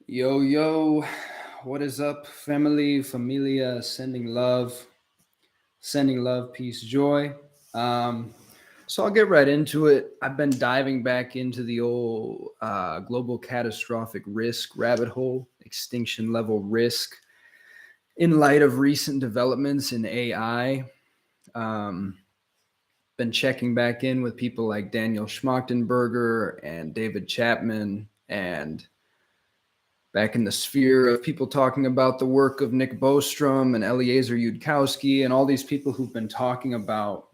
Yo, yo, what is up, family, familia, sending love, peace, joy. Um, so I'll get right into it. I've been diving back into the old global catastrophic risk rabbit hole, extinction level risk, in light of recent developments in AI. Um, been checking back in with people like Daniel Schmachtenberger and David Chapman and back in the sphere of people talking about the work of Nick Bostrom and Eliezer Yudkowsky and all these people who've been talking about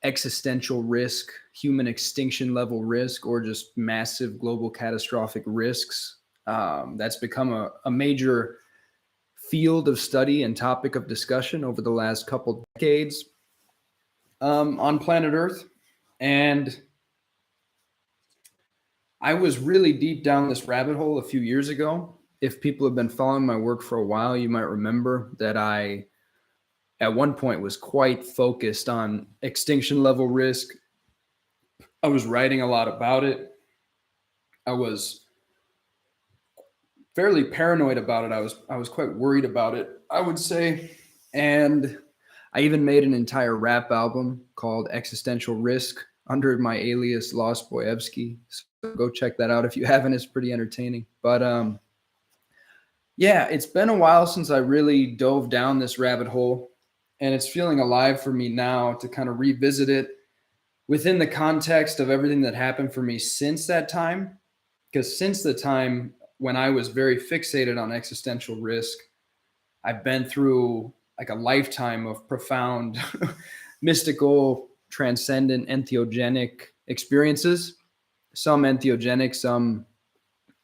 existential risk, human extinction level risk, or just massive global catastrophic risks. That's become a major field of study and topic of discussion over the last couple decades on planet Earth. And I was really deep down this rabbit hole a few years ago. If people have been following my work for a while, you might remember that I, at one point, was quite focused on extinction level risk. I was writing a lot about it. I was fairly paranoid about it. I was quite worried about it, I would say. And I even made an entire rap album called Existential Risk under my alias Lost Boyevsky. So go check that out if you haven't. It's pretty entertaining. But yeah, it's been a while since I really dove down this rabbit hole, and it's feeling alive for me now to kind of revisit it within the context of everything that happened for me since that time. Because since the time when I was very fixated on existential risk, I've been through like a lifetime of profound, mystical, transcendent, entheogenic experiences. Some entheogenic, some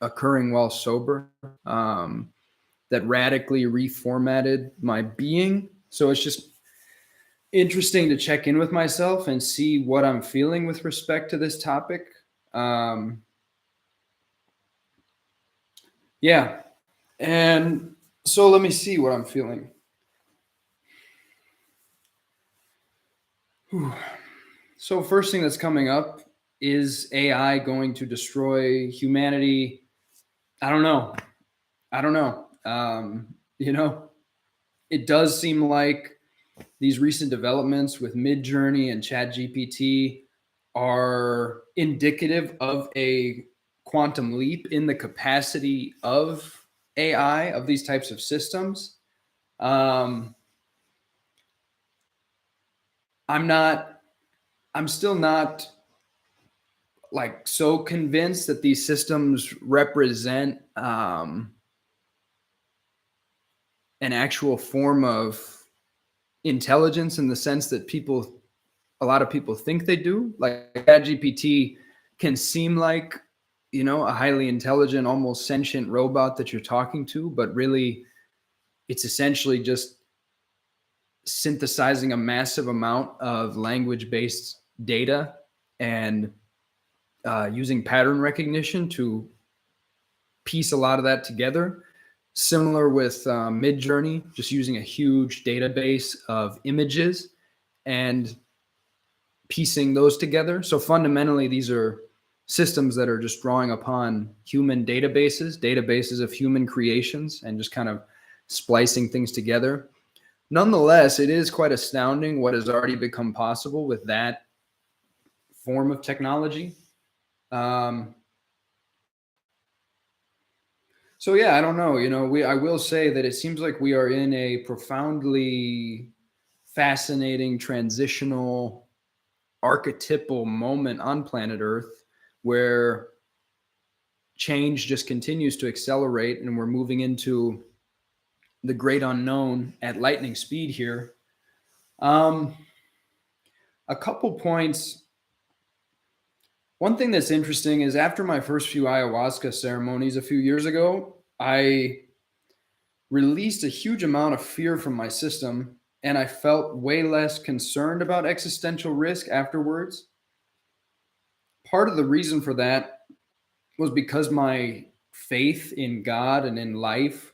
occurring while sober, that radically reformatted my being. So it's just interesting to check in with myself and see what I'm feeling with respect to this topic. Um, yeah. And so let me see what I'm feeling. Whew. So, first thing that's coming up is AI going to destroy humanity? I don't know. I don't know. You know, it does seem like these recent developments with Midjourney and ChatGPT are indicative of a quantum leap in the capacity of AI, of these types of systems. Um, I'm not, I'm still not like so convinced that these systems represent an actual form of intelligence in the sense that a lot of people think they do. Like ChatGPT can seem like, a highly intelligent, almost sentient robot that you're talking to, but really it's essentially just synthesizing a massive amount of language-based data and using pattern recognition to piece a lot of that together. Similar with Midjourney, just using a huge database of images and piecing those together. So fundamentally, these are systems that are just drawing upon human databases of human creations, and just kind of splicing things together. Nonetheless, it is quite astounding what has already become possible with that form of technology. Um, so yeah, I don't know. I will say that it seems like we are in a profoundly fascinating transitional archetypal moment on planet Earth where change just continues to accelerate, and we're moving into the great unknown at lightning speed here. Um, a couple points. One thing that's interesting is after my first few ayahuasca ceremonies a few years ago, I released a huge amount of fear from my system, and I felt way less concerned about existential risk afterwards. Part of the reason for that was because my faith in God and in life,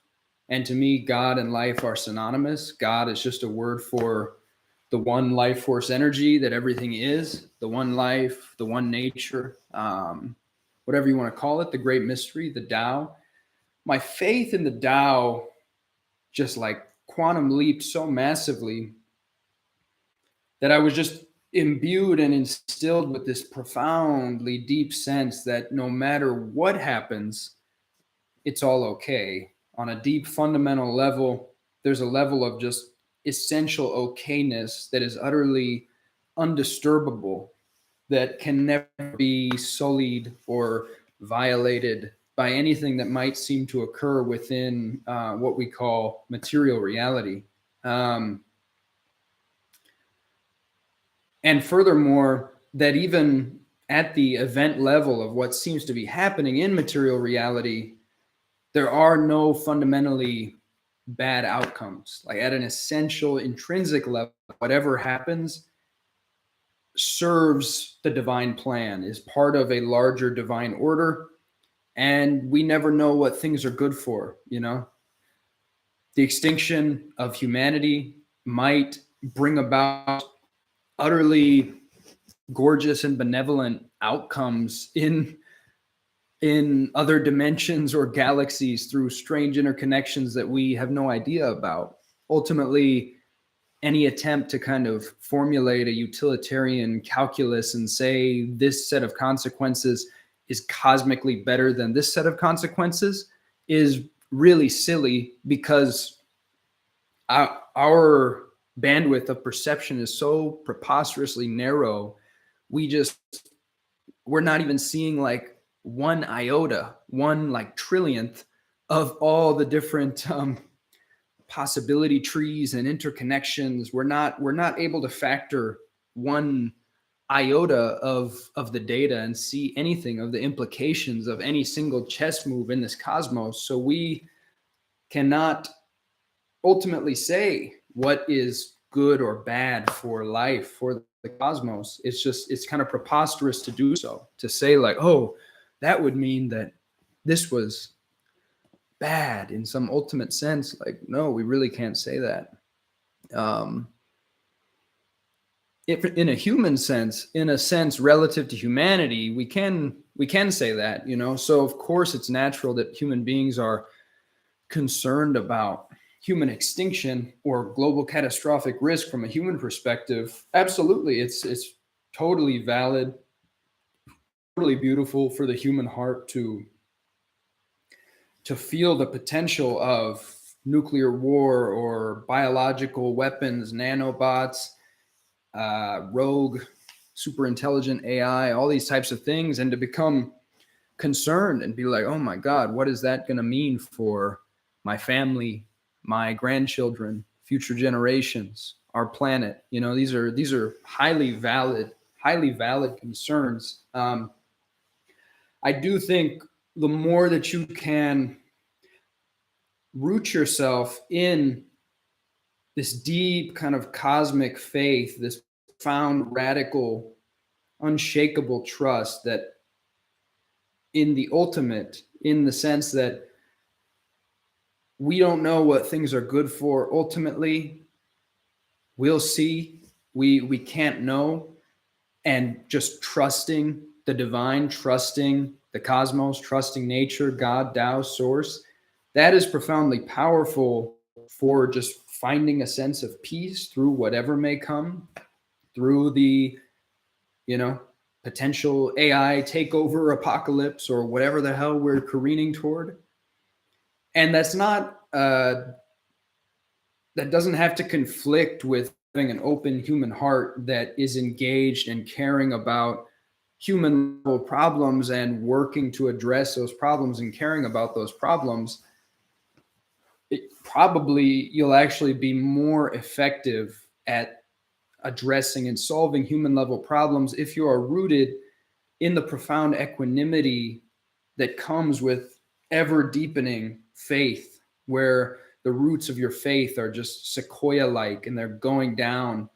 and to me, God and life are synonymous. God is just a word for the one life force energy that everything is, the one life, the one nature, whatever you want to call it, the great mystery, the Tao. my faith in the Tao just like quantum leaped so massively that I was just imbued and instilled with this profoundly deep sense that no matter what happens, it's all okay. On a deep fundamental level, there's a level of just essential okayness that is utterly undisturbable, that can never be sullied or violated by anything that might seem to occur within what we call material reality. Um, and furthermore, that even at the event level of what seems to be happening in material reality, there are no fundamentally bad outcomes. Like at an essential intrinsic level, whatever happens serves the divine plan, is part of a larger divine order, and we never know what things are good for. The extinction of humanity might bring about utterly gorgeous and benevolent outcomes in other dimensions or galaxies through strange interconnections that we have no idea about. Ultimately, any attempt to kind of formulate a utilitarian calculus and say this set of consequences is cosmically better than this set of consequences is really silly, because our bandwidth of perception is so preposterously narrow. We're not even seeing like one iota, one like trillionth of all the different possibility trees and interconnections. We're not able to factor one iota of the data and see anything of the implications of any single chess move in this cosmos. So we cannot ultimately say what is good or bad for life, for the cosmos. It's kind of preposterous to do so, to say like, oh, that would mean that this was bad in some ultimate sense. Like, no, we really can't say that. If in a human sense, in a sense relative to humanity, we can say that, so of course it's natural that human beings are concerned about human extinction or global catastrophic risk from a human perspective. Absolutely, it's totally valid, totally beautiful for the human heart to feel the potential of nuclear war or biological weapons, nanobots, rogue, super intelligent AI, all these types of things, and to become concerned and be like, oh my God, what is that going to mean for my family, my grandchildren, future generations, our planet? These are highly valid concerns. I do think the more that you can root yourself in this deep kind of cosmic faith, this profound, radical, unshakable trust that in the ultimate, in the sense that we don't know what things are good for ultimately, we'll see, we can't know, and just trusting the divine, trusting the cosmos, trusting nature, God, Tao, source, that is profoundly powerful for just finding a sense of peace through whatever may come, through the, potential AI takeover apocalypse or whatever the hell we're careening toward. And that's not, that doesn't have to conflict with having an open human heart that is engaged and caring about human level problems and working to address those problems and caring about those problems. Probably you'll actually be more effective at addressing and solving human level problems if you are rooted in the profound equanimity that comes with ever deepening faith, where the roots of your faith are just sequoia-like and they're going down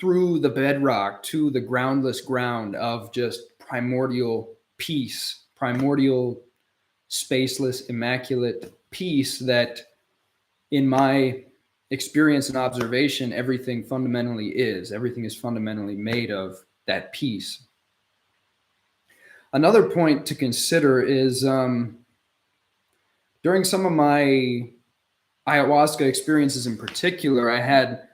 through the bedrock to the groundless ground of just primordial peace, primordial, spaceless, immaculate peace that, in my experience and observation, everything is fundamentally made of that peace. Another point to consider is during some of my ayahuasca experiences in particular, I had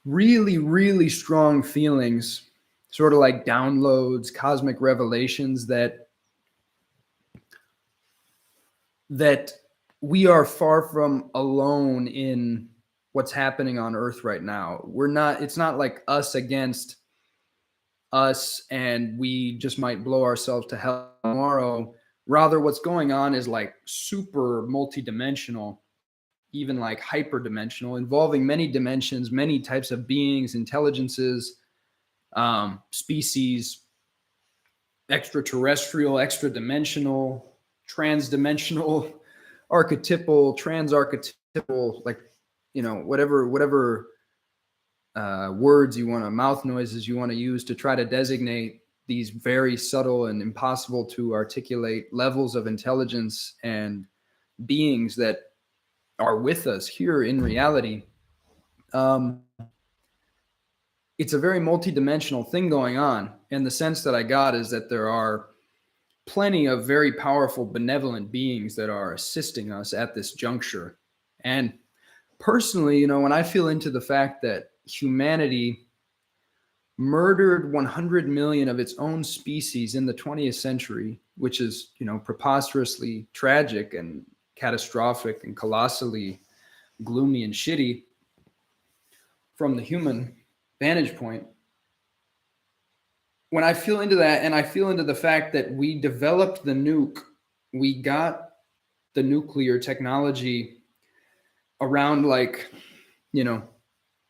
really, really strong feelings, sort of like downloads, cosmic revelations that we are far from alone in what's happening on Earth right now. It's not like us against us and we just might blow ourselves to hell tomorrow. Rather, what's going on is like super multidimensional, even like hyperdimensional, involving many dimensions, many types of beings, intelligences, species, extraterrestrial, extra-dimensional, trans-dimensional, archetypal, trans-archetypal, like, whatever words you want to, mouth noises you want to use to try to designate these very subtle and impossible to articulate levels of intelligence and beings that are with us here in reality. It's a very multidimensional thing going on. And the sense that I got is that there are plenty of very powerful, benevolent beings that are assisting us at this juncture. And personally, when I feel into the fact that humanity murdered 100 million of its own species in the 20th century, which is, preposterously tragic and catastrophic and colossally gloomy and shitty from the human vantage point. When I feel into that, and I feel into the fact that we developed the nuke, we got the nuclear technology around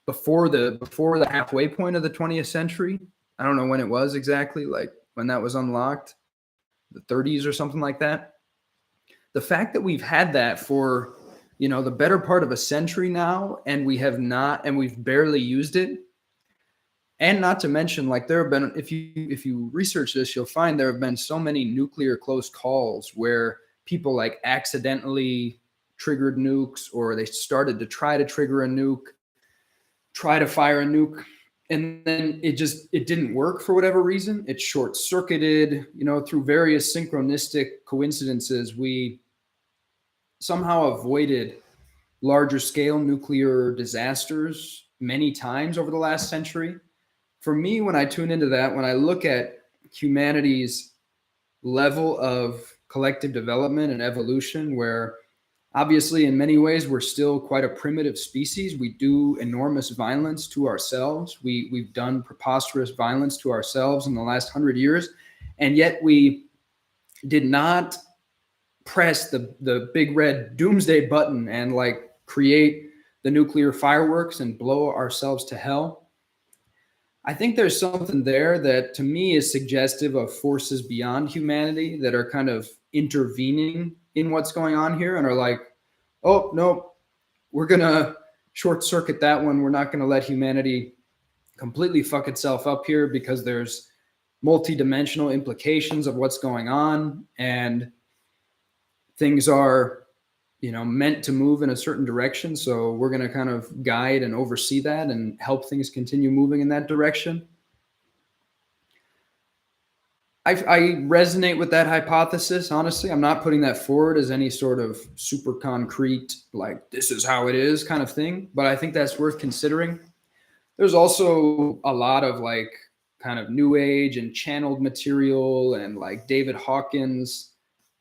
before the halfway point of the 20th century. I don't know when it was exactly, like when that was unlocked, the 30s or something like that. The fact that we've had that for, the better part of a century now, and we've barely used it. And not to mention, like, there have been, if you research this, you'll find there have been so many nuclear close calls where people like accidentally triggered nukes, or they started to try to trigger a nuke, try to fire a nuke, and then it didn't work for whatever reason. It short circuited, through various synchronistic coincidences. We somehow avoided larger scale nuclear disasters many times over the last century. For me, when I tune into that, when I look at humanity's level of collective development and evolution, where obviously in many ways we're still quite a primitive species. We do enormous violence to ourselves. We've done preposterous violence to ourselves in the last 100 years, and yet we did not press the big red doomsday button and like create the nuclear fireworks and blow ourselves to hell. I think there's something there that to me is suggestive of forces beyond humanity that are kind of intervening in what's going on here and are like, oh, no, we're going to short circuit that one. We're not going to let humanity completely fuck itself up here because there's multi-dimensional implications of what's going on, and things are, meant to move in a certain direction. So we're going to kind of guide and oversee that and help things continue moving in that direction. I resonate with that hypothesis. Honestly, I'm not putting that forward as any sort of super concrete, like this is how it is kind of thing, but I think that's worth considering. There's also a lot of like kind of new age and channeled material, and like David Hawkins,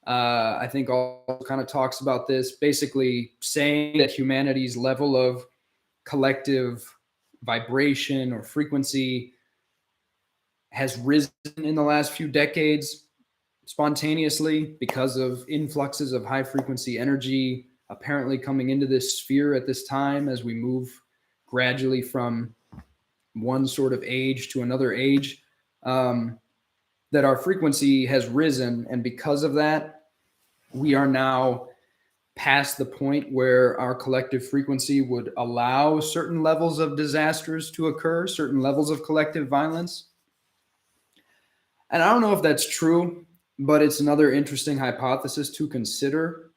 I think all kind of talks about this, basically saying that humanity's level of collective vibration or frequency has risen in the last few decades spontaneously because of influxes of high frequency energy apparently coming into this sphere at this time as we move gradually from one sort of age to another age, that our frequency has risen. And because of that, we are now past the point where our collective frequency would allow certain levels of disasters to occur, certain levels of collective violence. And I don't know if that's true, but it's another interesting hypothesis to consider.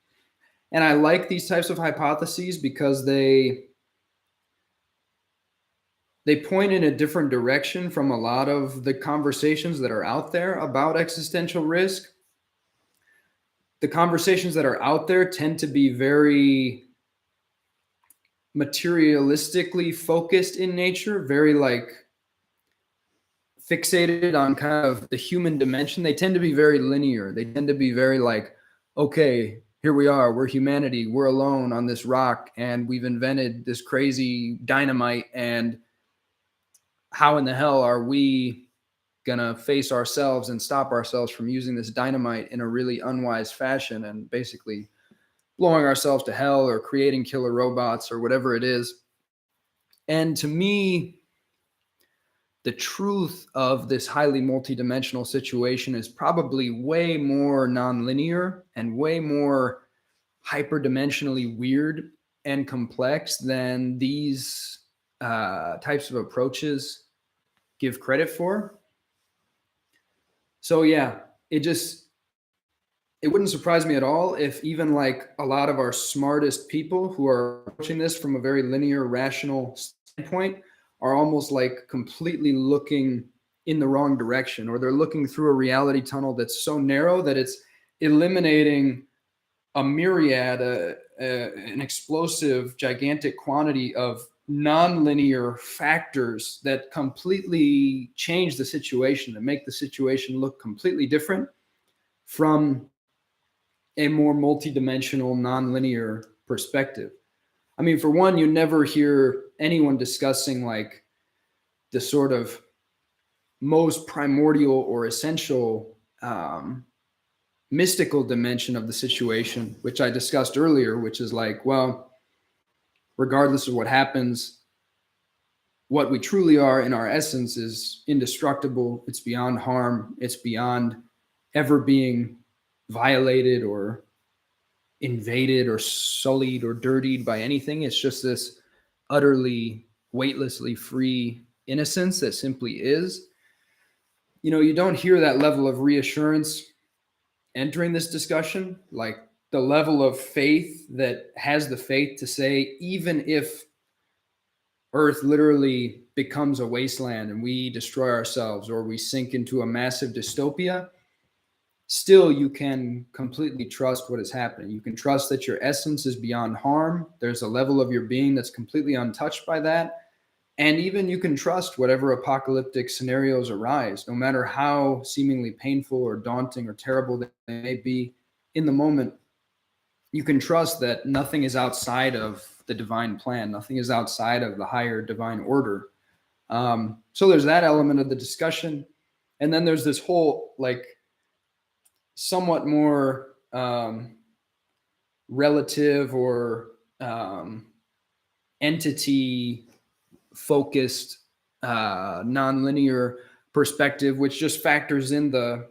And I like these types of hypotheses because they point in a different direction from a lot of the conversations that are out there about existential risk. the conversations that are out there tend to be very materialistically focused in nature, very like fixated on kind of the human dimension. They tend to be very linear. They tend to be very like, okay, here we are, we're humanity, we're alone on this rock, and we've invented this crazy dynamite, and how in the hell are we gonna face ourselves and stop ourselves from using this dynamite in a really unwise fashion and basically blowing ourselves to hell or creating killer robots or whatever it is. And to me, the truth of this highly multidimensional situation is probably way more nonlinear and way more hyperdimensionally weird and complex than these types of approaches give credit for. So yeah, it wouldn't surprise me at all if even like a lot of our smartest people who are approaching this from a very linear, rational standpoint are almost like completely looking in the wrong direction, or they're looking through a reality tunnel that's so narrow that it's eliminating a myriad, an explosive, gigantic quantity of nonlinear factors that completely change the situation and make the situation look completely different from a more multidimensional, nonlinear perspective. I mean, for one, you never hear anyone discussing like the sort of most primordial or essential mystical dimension of the situation, which I discussed earlier, which is like, well, regardless of what happens, what we truly are in our essence is indestructible. It's beyond harm. It's beyond ever being violated or invaded or sullied or dirtied by anything. It's just this utterly weightlessly free innocence that simply is. You know, you don't hear that level of reassurance entering this discussion, like the level of faith that has the faith to say, even if Earth literally becomes a wasteland and we destroy ourselves or we sink into a massive dystopia, still you can completely trust what is happening. You can trust that your essence is beyond harm. There's a level of your being that's completely untouched by that. And even you can trust whatever apocalyptic scenarios arise, no matter how seemingly painful or daunting or terrible they may be in the moment. You can trust that nothing is outside of the divine plan. Nothing is outside of the higher divine order. So there's that element of the discussion. And then there's this whole like somewhat more relative or entity focused nonlinear perspective, which just factors in the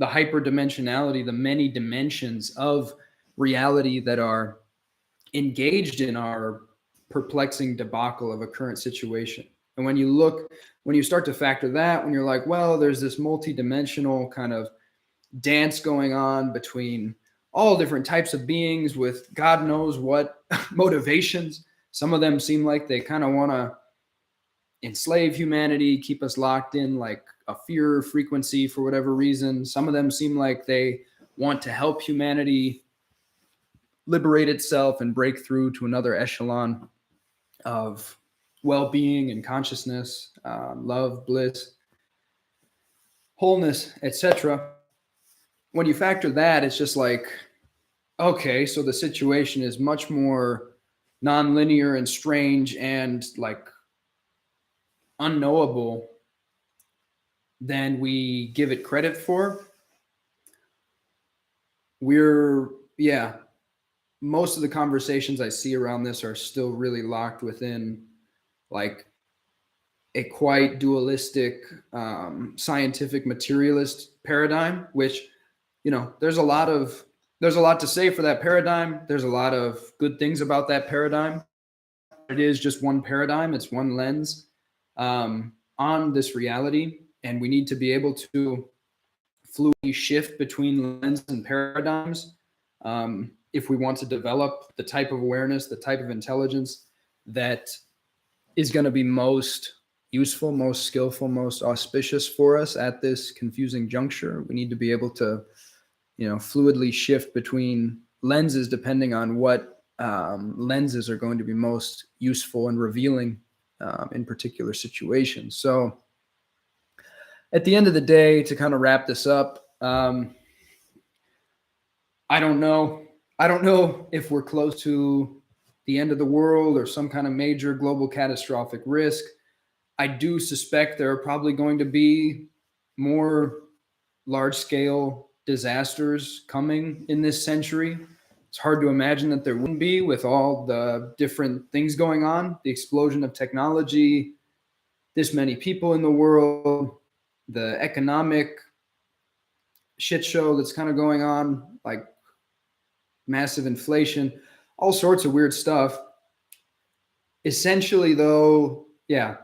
hyperdimensionality, the many dimensions of reality that are engaged in our perplexing debacle of a current situation. And when you start to factor that, when you're like, well, there's this multidimensional kind of dance going on between all different types of beings with God knows what motivations. Some of them seem like they kind of want to enslave humanity, keep us locked in like a fear frequency for whatever reason. Some of them seem like they want to help humanity liberate itself and break through to another echelon of well-being and consciousness, love, bliss, wholeness, etc. When you factor that, it's just like, okay, so the situation is much more nonlinear and strange and like unknowable than we give it credit for. Most of the conversations I see around this are still really locked within like a quite dualistic, scientific materialist paradigm, which, you know, there's a lot to say for that paradigm. There's a lot of good things about that paradigm. It is just one paradigm. It's one lens on this reality. And we need to be able to fluidly shift between lenses and paradigms if we want to develop the type of awareness, the type of intelligence that is going to be most useful, most skillful, most auspicious for us at this confusing juncture. We need to be able to, fluidly shift between lenses depending on what lenses are going to be most useful and revealing in particular situations. So at the end of the day, to kind of wrap this up, I don't know. I don't know if we're close to the end of the world or some kind of major global catastrophic risk. I do suspect there are probably going to be more large-scale disasters coming in this century. It's hard to imagine that there wouldn't be, with all the different things going on, the explosion of technology, this many people in the world, the economic shit show that's kind of going on, like massive inflation, all sorts of weird stuff. Essentially, though, yeah,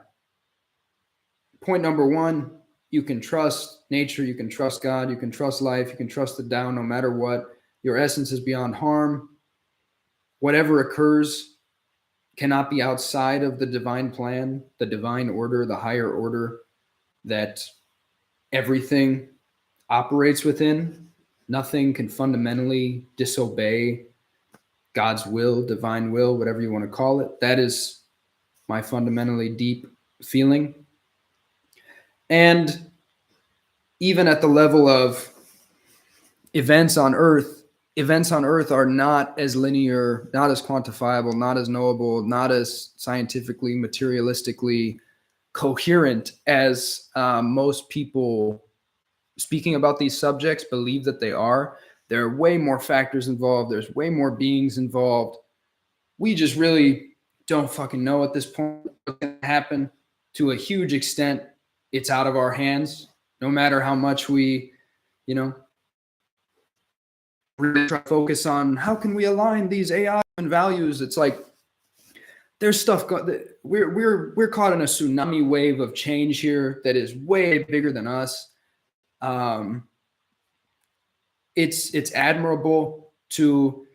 point number one, you can trust nature, you can trust God, you can trust life, you can trust the Tao no matter what. Your essence is beyond harm. Whatever occurs cannot be outside of the divine plan, the divine order, the higher order that everything operates within. Nothing can fundamentally disobey God's will, divine will, whatever you want to call it. That is my fundamentally deep feeling. And even at the level of events on Earth are not as linear, not as quantifiable, not as knowable, not as scientifically, materialistically coherent as most people speaking about these subjects believe that they are. There are way more factors involved. There's way more beings involved. We just really don't fucking know at this point what's going to happen. To a huge extent, it's out of our hands. No matter how much we, really try to focus on how can we align these AI and values. It's like there's stuff. We're caught in a tsunami wave of change here that is way bigger than us. It's admirable to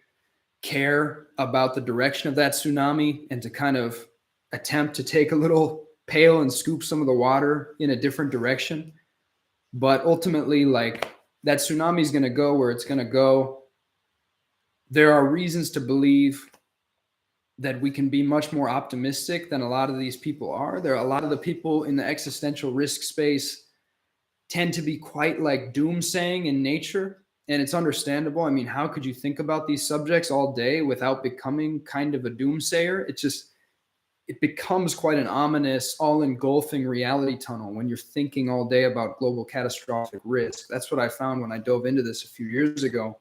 care about the direction of that tsunami and to kind of attempt to take a little pail and scoop some of the water in a different direction. But ultimately, like, that tsunami is going to go where it's going to go. There are reasons to believe that we can be much more optimistic than a lot of these people are. There are a lot of the people in the existential risk space tend to be quite like doomsaying in nature. And it's understandable. I mean, how could you think about these subjects all day without becoming kind of a doomsayer? It becomes quite an ominous, all-engulfing reality tunnel when you're thinking all day about global catastrophic risk. That's what I found when I dove into this a few years ago.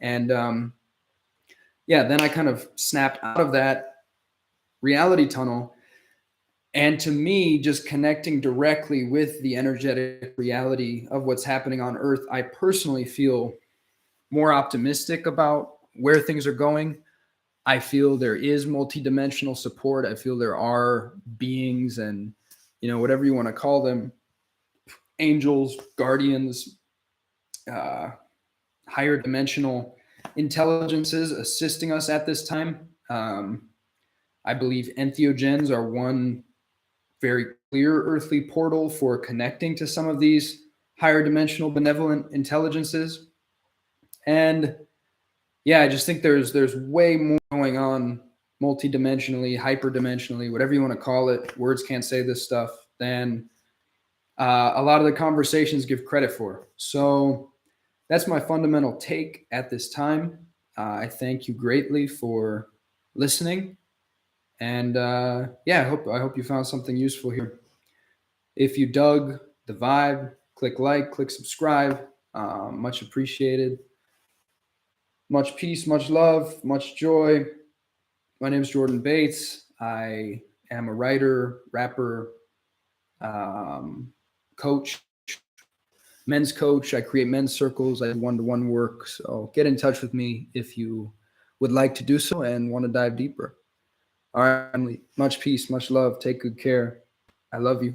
And then I kind of snapped out of that reality tunnel. And to me, just connecting directly with the energetic reality of what's happening on Earth, I personally feel more optimistic about where things are going. I feel there is multidimensional support. I feel there are beings and, whatever you want to call them, angels, guardians, higher dimensional intelligences assisting us at this time. I believe entheogens are one very clear earthly portal for connecting to some of these higher dimensional benevolent intelligences. And I just think there's way more going on multidimensionally, hyperdimensionally, whatever you want to call it. Words can't say this stuff, than a lot of the conversations give credit for. So that's my fundamental take at this time. I thank you greatly for listening. And I hope you found something useful here. If you dug the vibe, click like, click subscribe. Much appreciated. Much peace, much love, much joy. My name is Jordan Bates. I am a writer, rapper, coach, men's coach. I create men's circles. I do one-to-one work. So get in touch with me if you would like to do so and want to dive deeper. All right, family. Much peace, much love. Take good care. I love you.